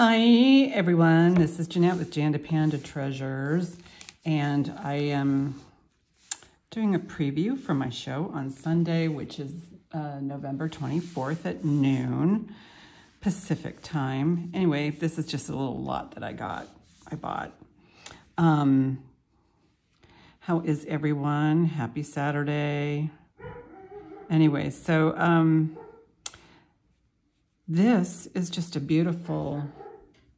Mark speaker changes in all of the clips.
Speaker 1: Hi everyone, this is Jeanette with Jandapanda Treasures, and I am doing a preview for my show on Sunday, which is November 24th at noon Pacific time. Anyway, this is just a little lot that I bought. How is everyone? Happy Saturday. Anyway, so this is just a beautiful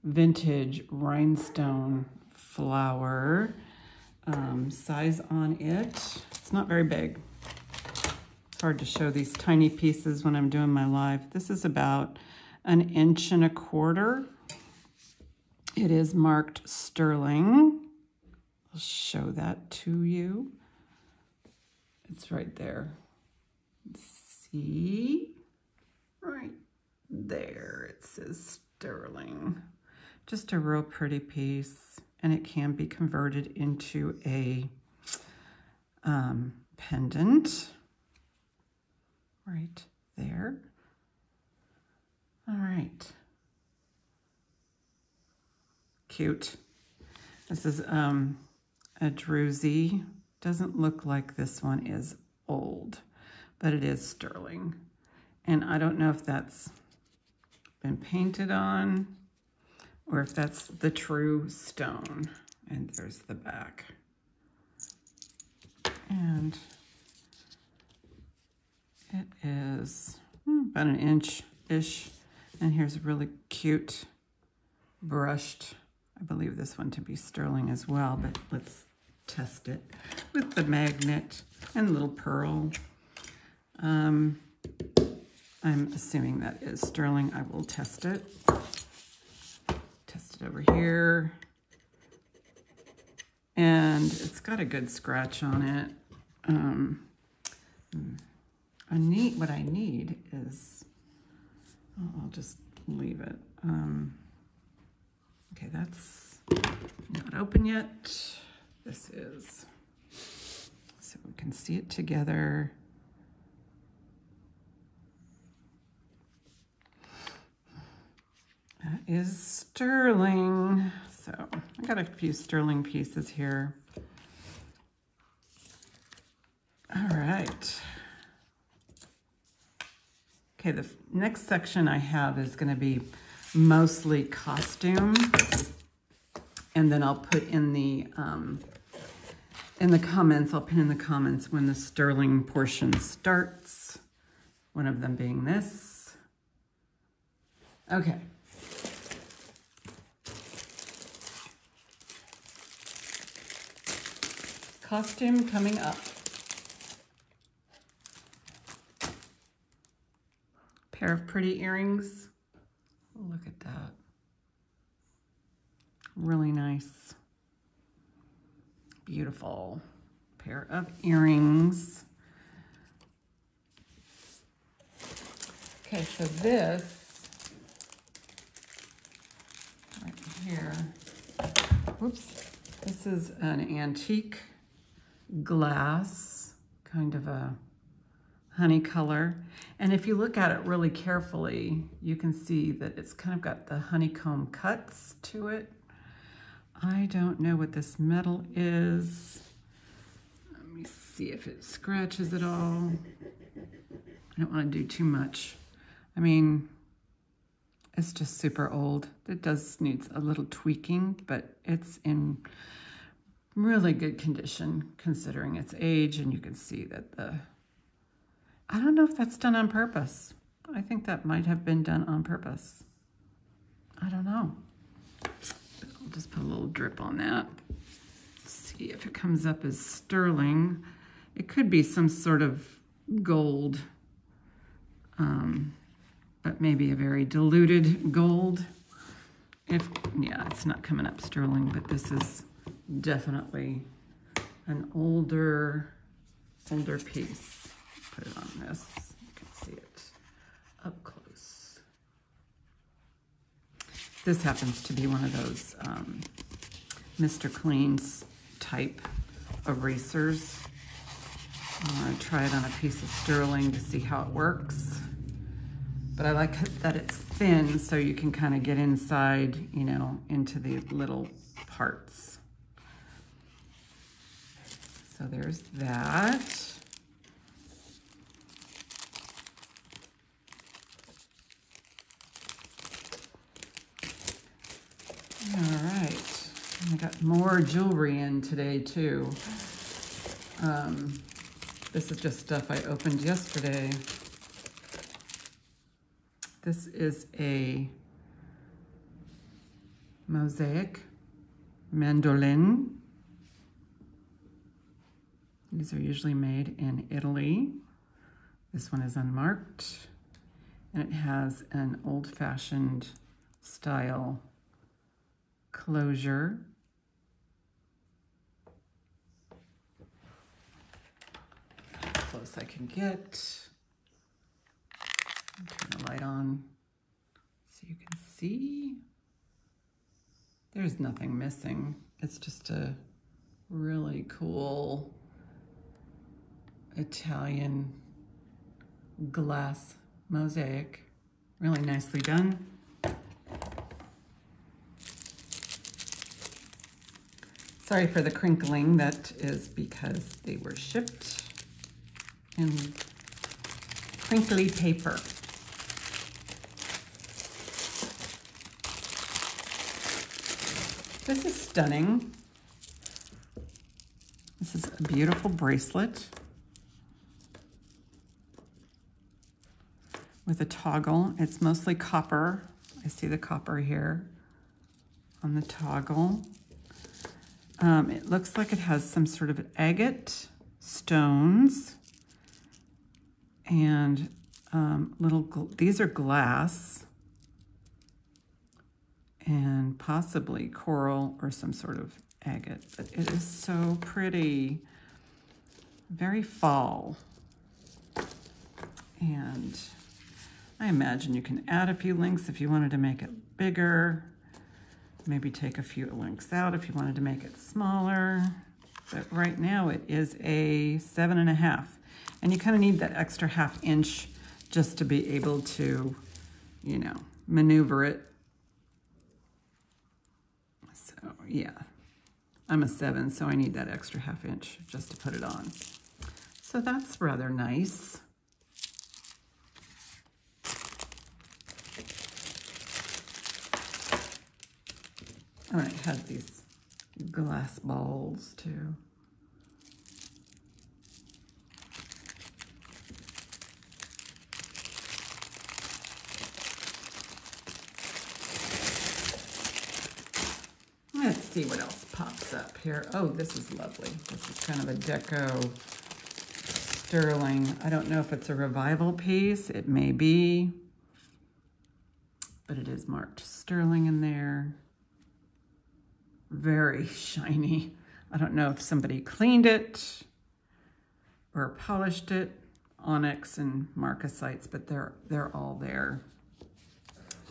Speaker 1: vintage rhinestone flower. Size on it, it's not very big. It's hard to show these tiny pieces when I'm doing my live. This is about 1.25 inches. It is marked sterling. I'll show that to you. It's right there. See? Right there, it says sterling. Just a real pretty piece, and it can be converted into a pendant right there. All right, cute. This is a druzy. Doesn't look like this one is old, but it is sterling, and I don't know if that's been painted on or if that's the true stone. And there's the back. And it is about 1 inch-ish. And here's a really cute brushed, I believe this one to be sterling as well, but let's test it with the magnet and little pearl. I'm assuming that is sterling. I will test it. Test it over here. And it's got a good scratch on it. What I need is, I'll just leave it. Okay, that's not open yet. This is, so we can see it together. That is sterling. So I got a few sterling pieces here. All right. Okay, the next section I have is going to be mostly costume. And then I'll put in the comments, I'll pin in the comments when the sterling portion starts. One of them being this. Okay. Costume coming up. Pair of pretty earrings. Look at that. Really nice. Beautiful pair of earrings. Okay, so this right here. Whoops. This is an antique glass, kind of a honey color. And if you look at it really carefully, you can see that it's kind of got the honeycomb cuts to it. I don't know what this metal is. Let me see if it scratches at all. I don't want to do too much. I mean, it's just super old. It does needs a little tweaking, but it's in really good condition considering its age, and you can see that I don't know if that's done on purpose. I think that might have been done on purpose. I don't know. I'll just put a little drip on that. See if it comes up as sterling. It could be some sort of gold, but maybe a very diluted gold. Yeah, it's not coming up sterling, but this is definitely an older piece. Put it on this. You can see it up close. This happens to be one of those Mr. Clean's type erasers. I want to try it on a piece of sterling to see how it works. But I like that it's thin so you can kind of get inside, you know, into the little parts. So there's that. All right, I got more jewelry in today too. This is just stuff I opened yesterday. This is a mosaic mandolin. These are usually made in Italy. This one is unmarked, and it has an old-fashioned style closure. Close I can get. Turn the light on so you can see. There's nothing missing. It's just a really cool Italian glass mosaic. Really nicely done. Sorry for the crinkling. That is because they were shipped in crinkly paper. This is stunning. This is a beautiful bracelet with a toggle. It's mostly copper. I see the copper here on the toggle. It looks like it has some sort of agate stones and these are glass and possibly coral or some sort of agate, but it is so pretty. Very fall. And I imagine you can add a few links if you wanted to make it bigger. Maybe take a few links out if you wanted to make it smaller. But right now it is a 7.5. And you kind of need that extra ½ inch just to be able to, you know, maneuver it. So yeah, I'm a 7, so I need that extra ½ inch just to put it on. So that's rather nice. Oh, and it has these glass balls too. Let's see what else pops up here. Oh, this is lovely. This is kind of a deco sterling. I don't know if it's a revival piece. It may be, but it is marked sterling in there. Very shiny. I don't know if somebody cleaned it or polished it. Onyx and marcasites, but they're all there.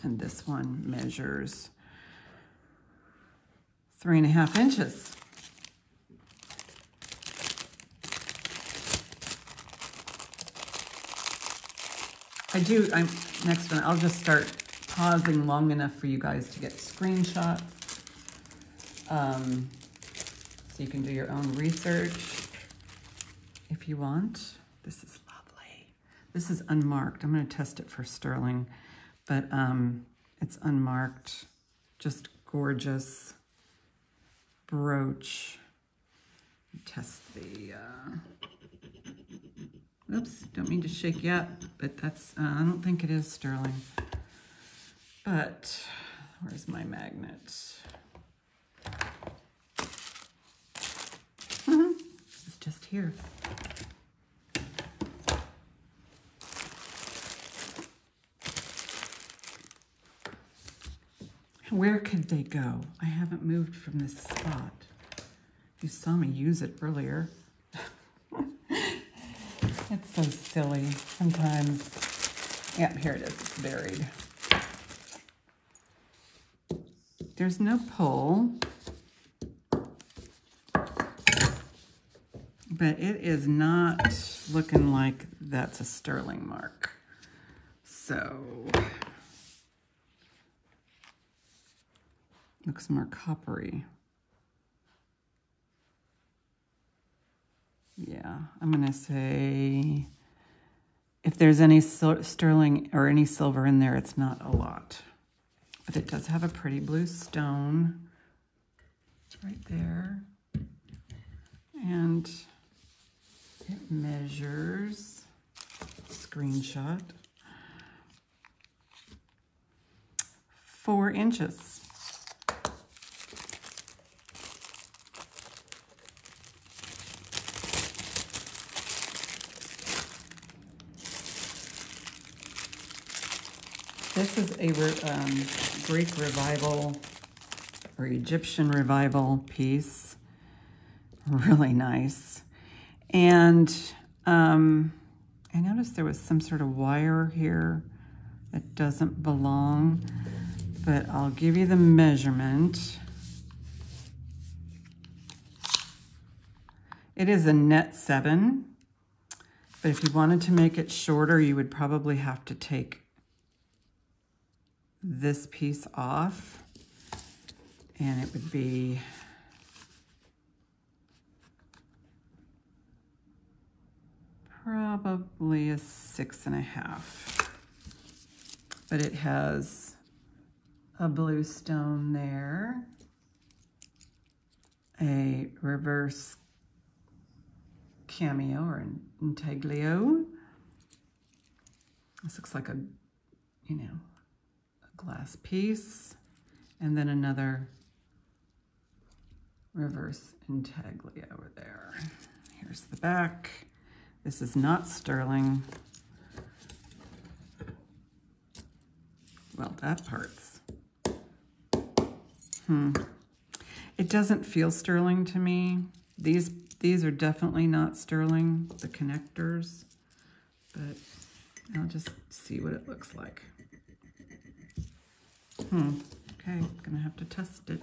Speaker 1: And this one measures 3.5 inches. Next one, I'll just start pausing long enough for you guys to get screenshots. So you can do your own research if you want. This is lovely. This is unmarked. I'm going to test it for sterling, but it's unmarked. Just gorgeous brooch. Test the, oops, don't mean to shake yet, but that's, I don't think it is sterling. But where's my magnet? It's just here. Where could they go? I haven't moved from this spot. You saw me use it earlier. It's so silly sometimes. Yeah, here it is. It's buried. There's no pull, but it is not looking like that's a sterling mark. so. Looks more coppery. Yeah, I'm gonna say if there's any sterling or any silver in there, it's not a lot. But it does have a pretty blue stone right there. And it measures, screenshot, 4 inches. This is a Greek revival or Egyptian revival piece. Really nice. And I noticed there was some sort of wire here that doesn't belong, but I'll give you the measurement. It is a net 7, but if you wanted to make it shorter, you would probably have to take this piece off, and it would be probably a 6.5. But it has a blue stone there, a reverse cameo or an intaglio. This looks like a, you know, a glass piece, and then another reverse intaglio over there. Here's the back. This is not sterling. Well, that part's. It doesn't feel sterling to me. These are definitely not sterling, the connectors, but I'll just see what it looks like. Okay, gonna have to test it.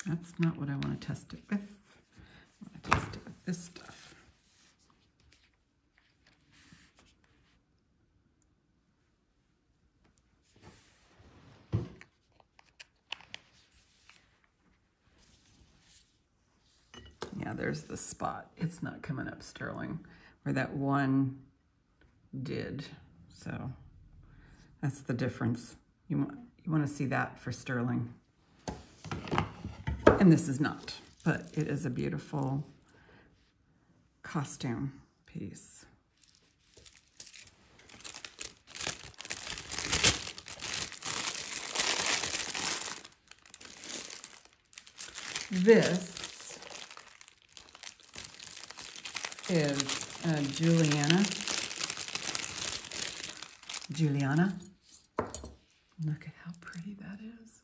Speaker 1: That's not what I want to test it with. I want to test it with this stuff. Yeah, there's the spot. It's not coming up sterling where that one did. So that's the difference. You want to see that for sterling. And this is not, but it is a beautiful costume piece. This is Julianna. Look at how pretty that is.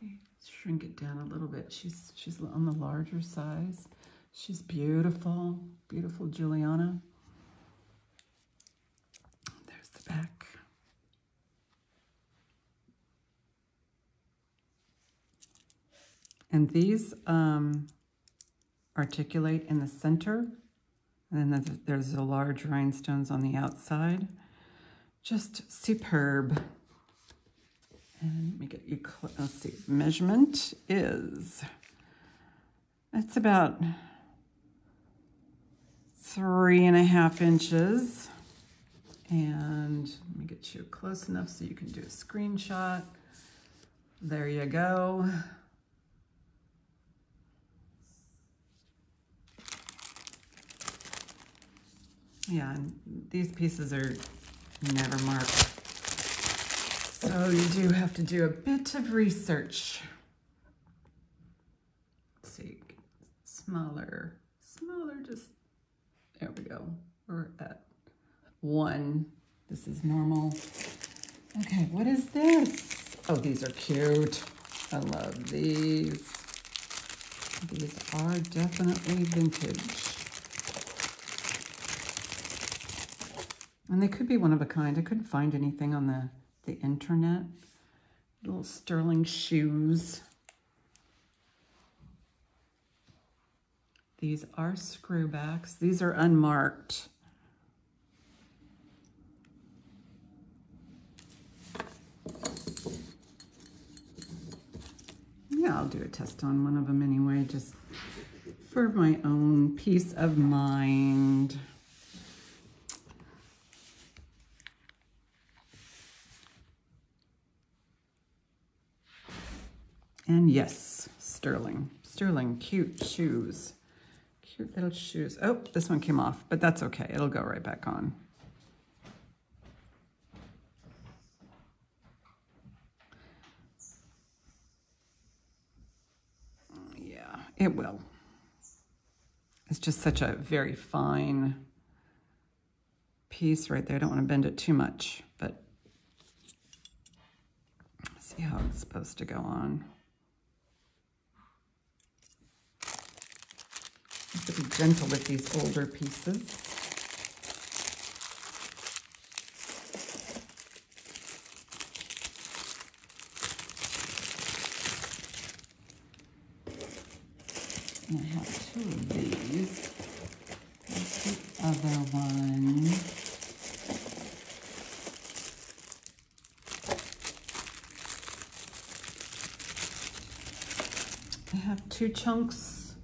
Speaker 1: Let me shrink it down a little bit. She's on the larger size. She's beautiful, beautiful Julianna. There's the back. And these articulate in the center, and then there's the large rhinestones on the outside. Just superb. And let me get you, let's see, measurement is, it's about 3.5 inches. And let me get you close enough so you can do a screenshot. There you go. Yeah, and these pieces are never marked. So you do have to do a bit of research. Let's see, smaller, just, there we go. We're at 1. This is normal. Okay, what is this? Oh, these are cute. I love these. These are definitely vintage. And they could be one of a kind. I couldn't find anything on the internet. Little sterling shoes. These are screwbacks. These are unmarked. Yeah, I'll do a test on one of them anyway, just for my own peace of mind. And yes, sterling. Sterling, cute shoes. Cute little shoes. Oh, this one came off, but that's okay. It'll go right back on. Yeah, it will. It's just such a very fine piece right there. I don't want to bend it too much, but see how it's supposed to go on. I have to be gentle with these older pieces. And I have two of these. Here's the other one. I have two chunks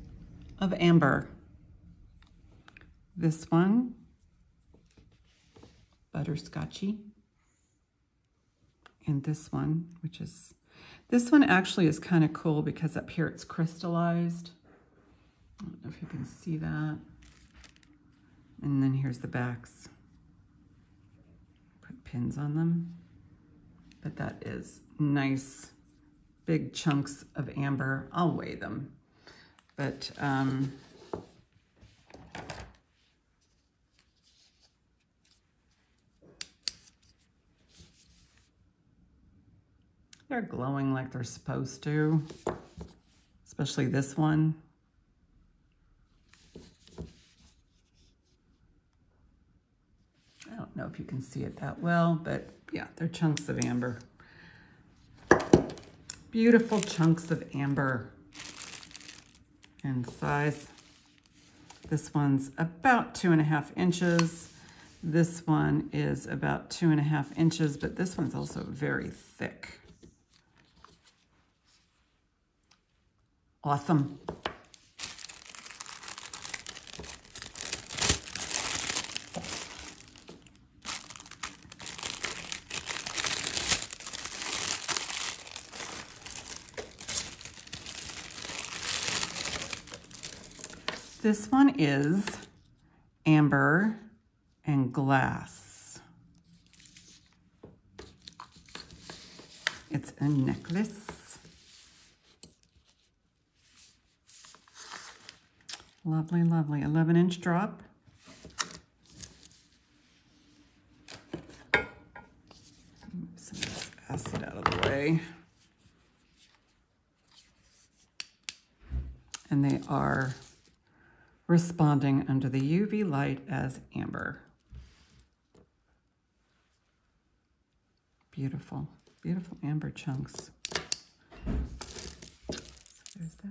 Speaker 1: of amber. This one, butterscotchy. And this one, this one actually is kind of cool because up here it's crystallized. I don't know if you can see that. And then here's the backs. Put pins on them. But that is nice, big chunks of amber. I'll weigh them. But they're glowing like they're supposed to, especially this one. I don't know if you can see it that well, but yeah, they're chunks of amber. Beautiful chunks of amber. And size. This one's about 2.5 inches. This one is about 2.5 inches, but this one's also very thick. Awesome. This one is amber and glass. It's a necklace. Lovely, lovely. 11-inch drop. Move some of this acid out of the way. And they are responding under the UV light as amber. Beautiful, beautiful amber chunks. So there's that.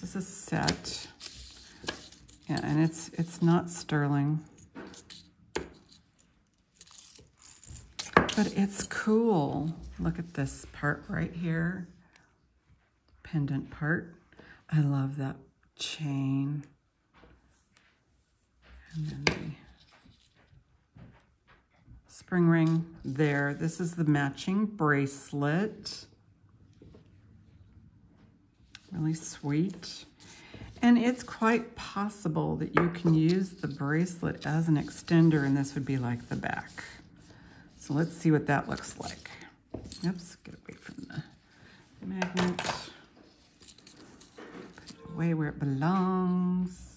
Speaker 1: This is a set. Yeah, and it's not sterling, but it's cool. Look at this part right here, pendant part. I love that chain. And then the spring ring there. This is the matching bracelet. Really sweet. And it's quite possible that you can use the bracelet as an extender, and this would be like the back. So let's see what that looks like. Oops, get away from the magnet. Put it away where it belongs.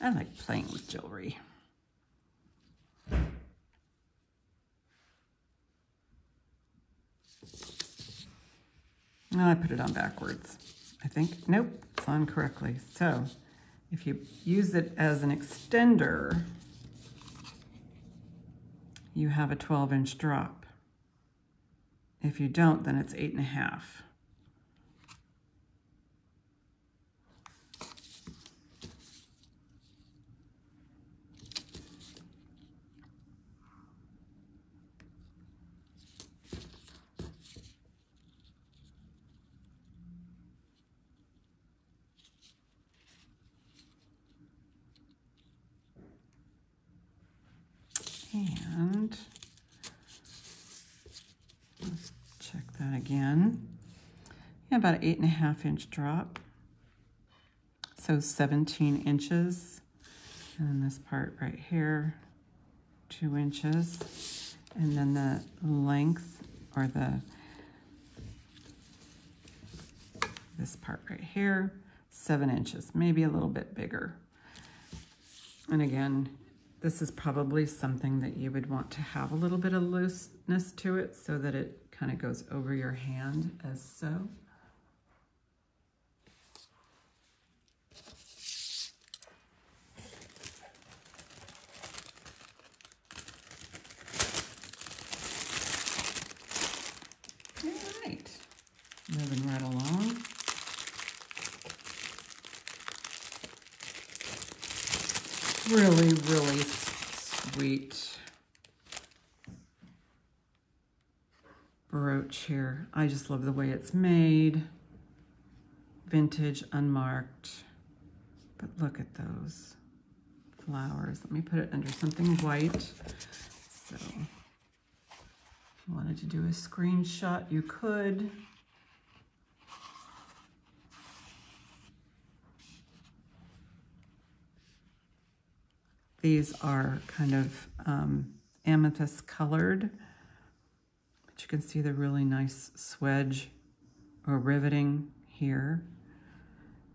Speaker 1: I like playing with jewelry. No, I put it on backwards. I think, nope, it's on correctly. So if you use it as an extender, you have a 12-inch drop. If you don't, then it's 8.5. And let's check that again. Yeah, about an 8.5-inch drop. So 17 inches. And then this part right here, 2 inches. And then the length, or this part right here, 7 inches, maybe a little bit bigger. And again, this is probably something that you would want to have a little bit of looseness to it so that it kind of goes over your hand as so. All right, moving right along. Really, really sweet brooch here. I just love the way it's made. Vintage, unmarked. But look at those flowers. Let me put it under something white. So if you wanted to do a screenshot, you could. These are kind of amethyst colored, but you can see the really nice swedge or riveting here.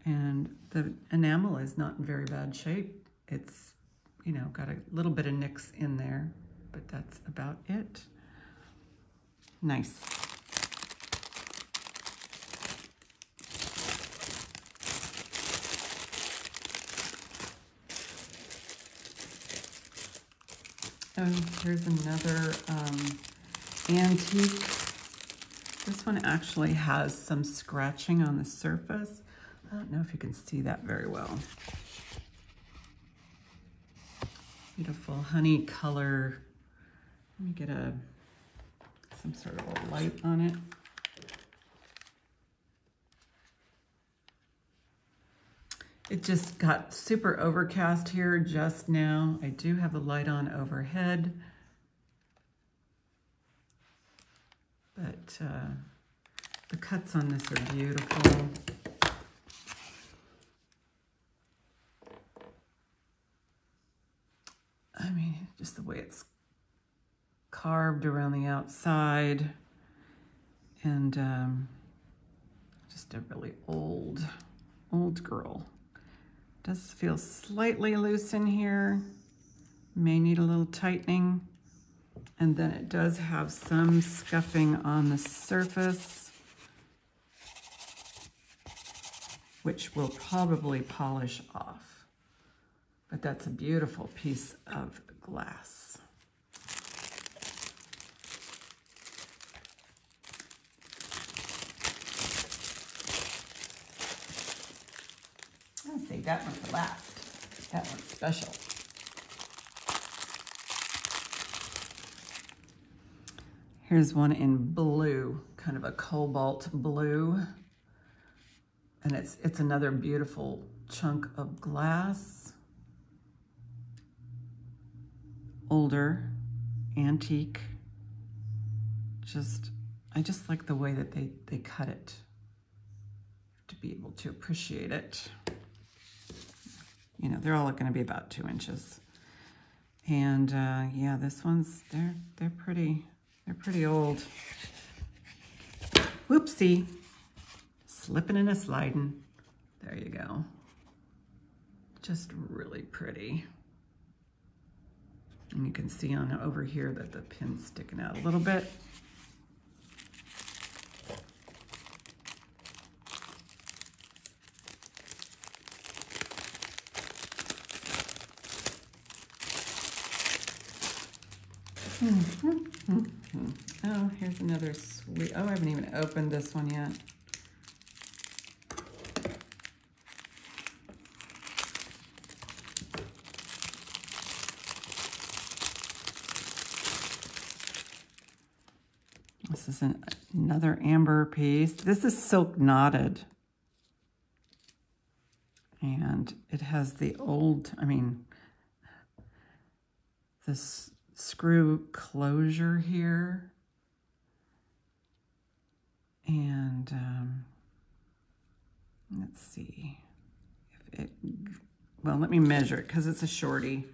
Speaker 1: And the enamel is not in very bad shape. It's, you know, got a little bit of nicks in there, but that's about it. Nice. Oh, here's another antique. This one actually has some scratching on the surface. I don't know if you can see that very well. Beautiful honey color. Let me get some sort of a light on it. It just got super overcast here just now. I do have the light on overhead, but the cuts on this are beautiful. I mean, just the way it's carved around the outside, and just a really old girl. Does feel slightly loose in here, may need a little tightening. And then it does have some scuffing on the surface, which will probably polish off. But that's a beautiful piece of glass. I'll save that one for last. That one's special. Here's one in blue, kind of a cobalt blue. And it's another beautiful chunk of glass. Older, antique. I just like the way that they cut it to be able to appreciate it. You know, they're all going to be about 2 inches. And yeah, this one's, they're pretty old. Whoopsie. Slipping and a sliding. There you go. Just really pretty. And you can see on over here that the pin's sticking out a little bit. Oh, here's another sweet. Oh, I haven't even opened this one yet. This is another amber piece. This is silk knotted. And it has the old, this screw closure here. And let's see if it, well, let me measure it because it's a shorty.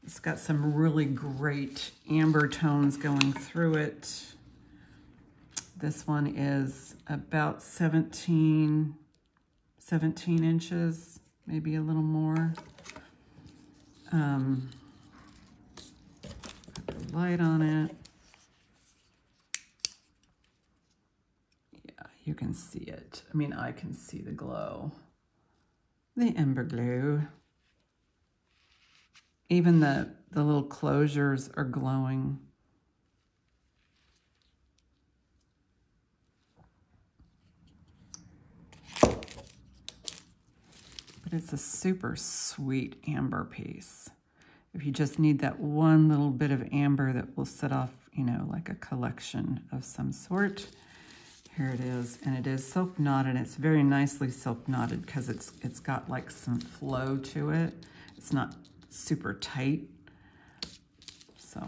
Speaker 1: It's got some really great amber tones going through it. This one is about 17 inches, maybe a little more. Put the light on it. Yeah, you can see it. I can see the glow. The ember glow. Even the little closures are glowing. But it's a super sweet amber piece. If you just need that one little bit of amber that will set off, like a collection of some sort. Here it is, and it is silk knotted. It's very nicely silk knotted because it's got like some flow to it. It's not super tight. So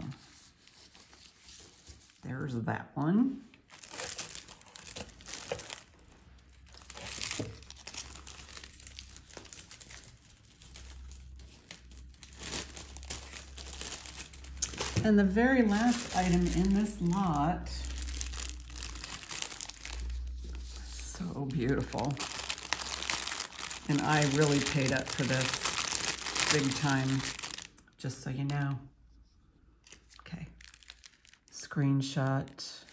Speaker 1: there's that one. And the very last item in this lot, so beautiful. And I really paid up for this big time, just so you know. Okay, screenshot.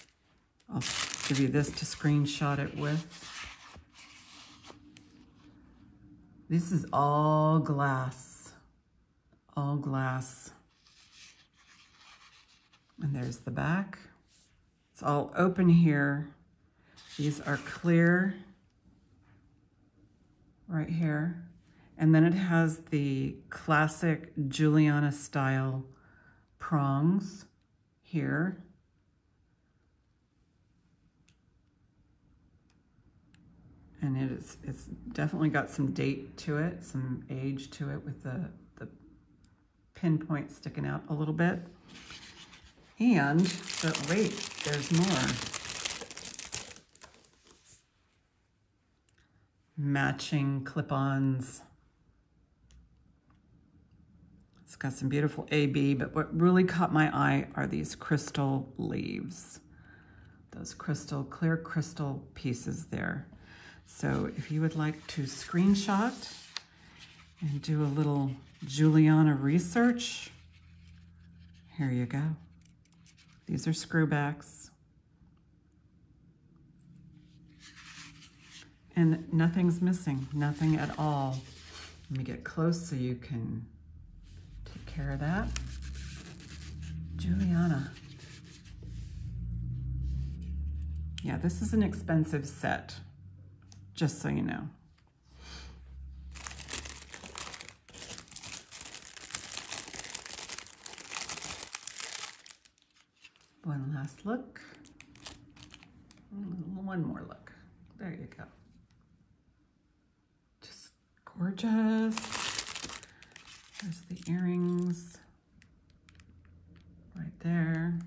Speaker 1: I'll give you this to screenshot it with. This is all glass, all glass. And there's the back. It's all open here. These are clear right here. And then it has the classic Julianna style prongs here. And it's definitely got some date to it, some age to it with the pinpoint sticking out a little bit. But wait, there's more. Matching clip-ons. It's got some beautiful AB, but what really caught my eye are these crystal leaves. Those clear crystal pieces there. So if you would like to screenshot and do a little Julianna research, here you go. These are screwbacks. And nothing's missing, nothing at all. Let me get close so you can take care of that. Julianna. Yeah, this is an expensive set, just so you know. One last look. One more look. There you go. Just gorgeous. There's the earrings right there.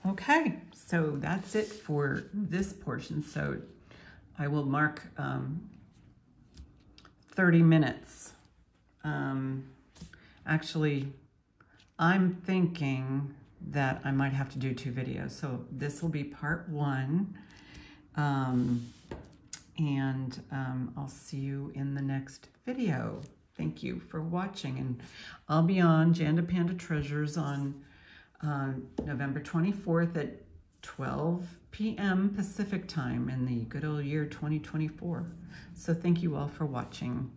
Speaker 1: Okay, so that's it for this portion. So I will mark 30 minutes. Actually, I'm thinking that I might have to do 2 videos. So this will be part 1. I'll see you in the next video. Thank you for watching. And I'll be on Jandapanda Treasures on November 24th at 12 p.m. Pacific time in the good old year 2024. So thank you all for watching.